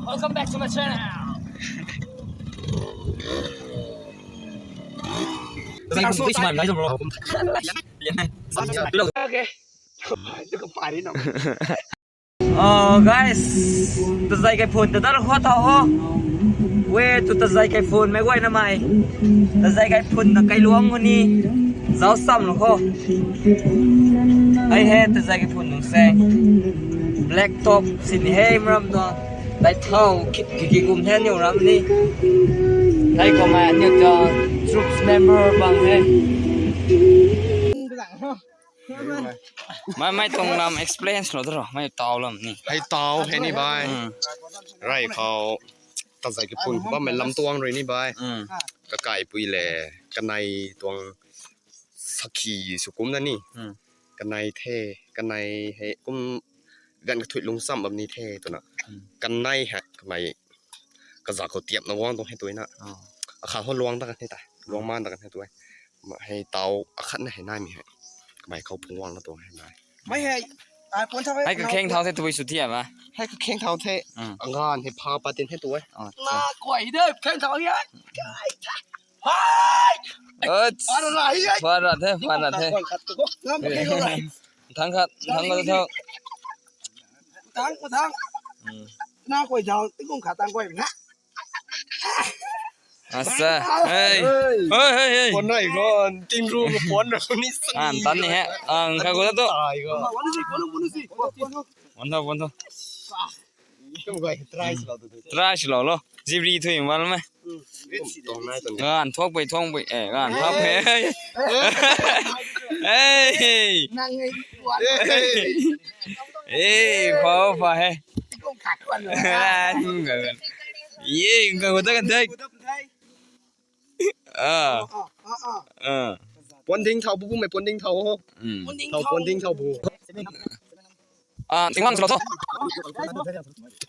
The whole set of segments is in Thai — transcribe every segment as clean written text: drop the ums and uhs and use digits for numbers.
Welcome back to my channel. Tôi chỉ mà nói rồi Okay. Itu kemarin dong. Oh guys, tazai kai phone ta dar ho ta ho. We tu tazai kai phone mai goi na mai. Tazai kai phone na kai luang ho ni. Zau sam lo ho. Ai he tazai kai phone nung se. Black top sin he ram to. Dai thau ki gum the niu ram ni. Dai ko ma niu to troops member bang he. Mai tong lam explain lo dro mai taw lam ni ให้เตาให้นี่บายไรเขาตัดใส่กระปุ่นว่ามันลำตวงเลยนี่บายกะไก่ปุยแหล่กันในตวงสักขีสุกุมนั่นนี่กันในเท่กันในให้กุมกันกระถุยลงซ้ำแบบนี้เท่ตัวน่ะกันในฮะกันในกระจากเขาเตรียมนะวางตรงให้ตัวน่ะอาคารเขาลวงตั้งกันให้ตายลวงม่านตั้งกันให้ตัวมาให้เตาอาคารให้หน้ามีให้ไม่เขาพวงแล้วตัวให้ได้ไม่ให้คนทำให้เข่งเท้าเทตัวสุดที่อ่ะให้เข่งเท้าเทงานให้พาปาเต็นให้ตัวมากวยเด้อแข่งเท้าเฮียอะไรฟาดเททั้งขัดทั้งก็เท่าทั้งหน้ากวยเท้าติ้งกุ้งขาตังกวยนะอาซะเฮ้ยคนไหนก่อนจิ้มรูกับฝนคนนี้สนิทตอนนี้ฮะข้ากูตัวตายก็วันวันก็ไม่ตรายสลอดตรายสลอด咯จีบรีถุยวันมั้ยท่องไปพับเฮ้ยนั่งไงพอเฮ้ยติ้งกุ้งขาดวันเลยข้ากูตัวกันเด้ปนทิ้งเท่าบูไม่ปนทิ้งเท่าเท่าปนทิ้งเท่าบูจริงมั้งสลอด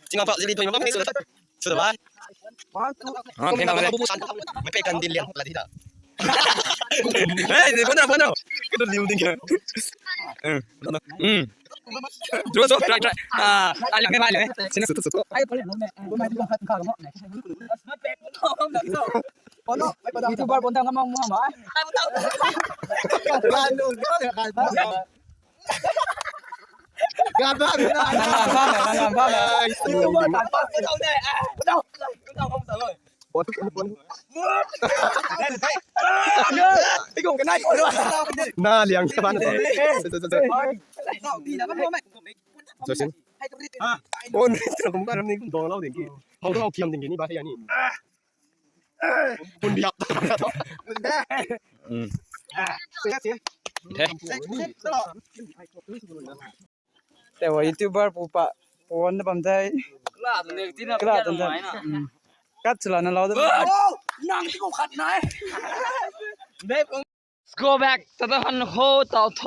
จริงอ่ะจีรีถุยมันไม่สุดสุดบายเพลงเราเลยไม่เป็นกันดินเลี้ยงอะไรที่ด่าเฮ้ยพนเอาก็โดนลิ้วดิ้งดูโซ่ไตรอะไรกันมาเลยสินะสุดไอ้ผลิตรู้ไหมรู้ไหมที่ต้องขัดข้าวกับหม้อไหนมาเป็ดมันท้องแบบนี้ปนไม่ปนยูทูบเบอร์ปนทางกับหม้อหมาไอ้ปนทางการดูก็เดี๋ยวการบ้านการบ้านเลยยูทูบเบอร์การบ้านก็ต้องได้ก็ต้องห้องสเลยปนไอ้กงกันได้ก่อนด้วยหน้าเลี้ยงใช่ป่ะดีนะมันรู้ไหมเจ้าชินโอ้ยตรงบ้านนี้คุณโดนเล่าถึงกี่เขาต้องเอาเทียมถึงกี่นี่บ้านที่ยันนี่คุณเบียบแต่ว่ายูทูบเบอร์ปูปะปนนะผมใจกล้าตัวเล็กที่น่ะกัดสลันเราด้วยนั่งที่กูขัดไหนเด็บ go back ตะหันโคเต่าโถ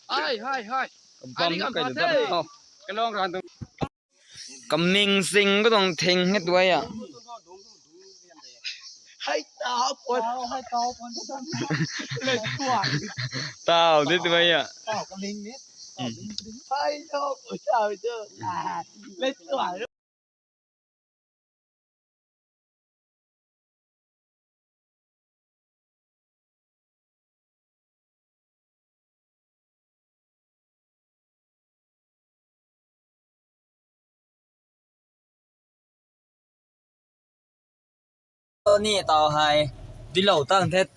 ไอ้บอมก็จะจับเขาก็ลองกันตรงกำมิงสิงก็ต้องทิ้งให้ด้วยอ่ะให้เต่าปนเลยตัวเต่าด้วยอ่ะเต่ากำลิงนิดให้โยกเต่าเจอเลยตัวนี่เต่าไฮดิเหล่าตั้งเท็ด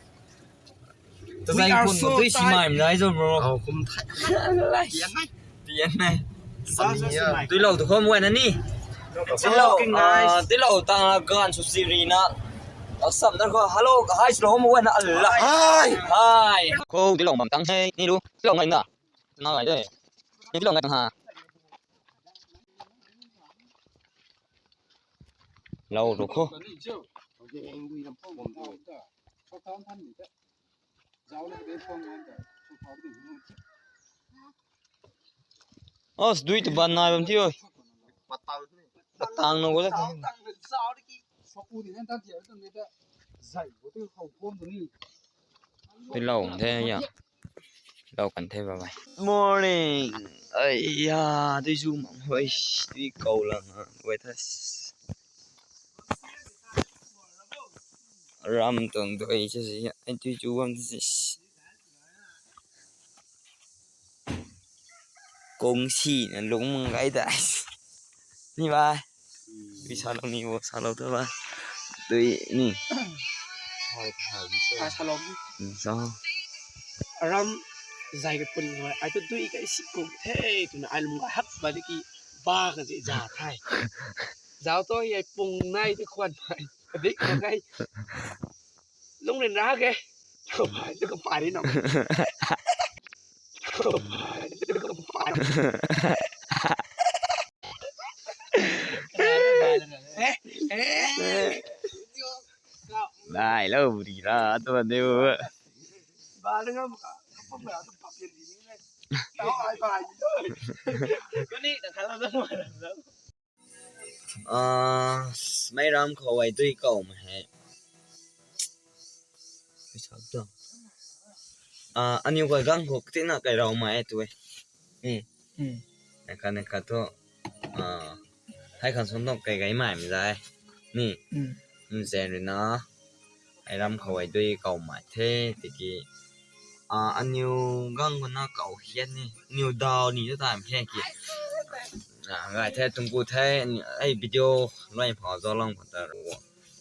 จะใส่คุณกับด้วยชิมายมันได้จนบรเอาคุ้มเตียนไหมดิเหล่าทุกคนวันนั้นนี่ดิเหล่าตั้งการสุสิรีนะสัมนั่นก็ฮัลโหลไฮสโลมวันนั้นอะไรไฮโค้ดิเหล่ามันตั้งให้นี่ดูดิเหล่าไงน่ะน่าไงด้วยนี่ดิเหล่าไงตั้งหาเราดูโค้อ๋อสดุยตัวบ้านนายแบบที่โอ้ยตังโน่ก็ได้เป็นเหล่าแท้ยัง เรากันเทบาย Morning ไอ้ยาด้วยซูมเฮ้ยด้วยเกาลังเวทัสรำตรงตัวอีกสิไอ้ด้วยจูวันสิกงชีนั่นลงมึงไงได้นี่บายวิชาเรานี่ว่าชาเราเท่าไหร่ด้วยนี่ Salam. สอง Aram zai ka pun wa ai tu dui ka isi ko the tu na ai lu hak ba de ki ba ka ji ja thai. Giáo tôi ai pung nai tu kwan pai. Dik ko ngai. Lung len ra ke. Không phải tu ko pai ni no. Không phải tu ko pai. ได้แล้วดีละตัวเดียว Ba dengan apa ba tu papir ni ni. Tahu ai pai. Ko ni dah kalau semua. ไม่รำเขาไว้ด้วยเก่ามาให้ไม่ชอบตัวอันนี้ก็กังหกที่น่าไกลเรามาไอ้ตัวนะครับตัวให้คันสนต้องไกลๆใหม่ไม่ได้นี่เซนเลยนะให้รำเขาไว้ด้วยเก่ามาเท่ตะกี้อันนี้กังก็น่าเก่าเฮียนนี่นิวดาวนี่จะตามแค่กี่ngay thế tung cụ thế ai video loay phò do long của ta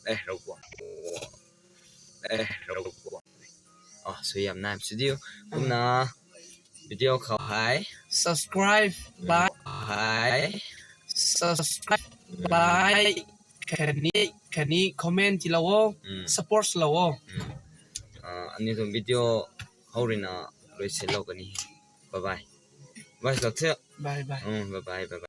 đây đâu của suy giảm nam studio cũng là video khảo hái Subscribe by hái subscribe by คันนี้คอมเมนต์ที่เราsupport เรา อันนี้ตัววิดีโอเขาเรียนเลยเสร็จแล้วกันนี่บ๊ายบายไว้สักเถอะ bye byeบ๊ายบาย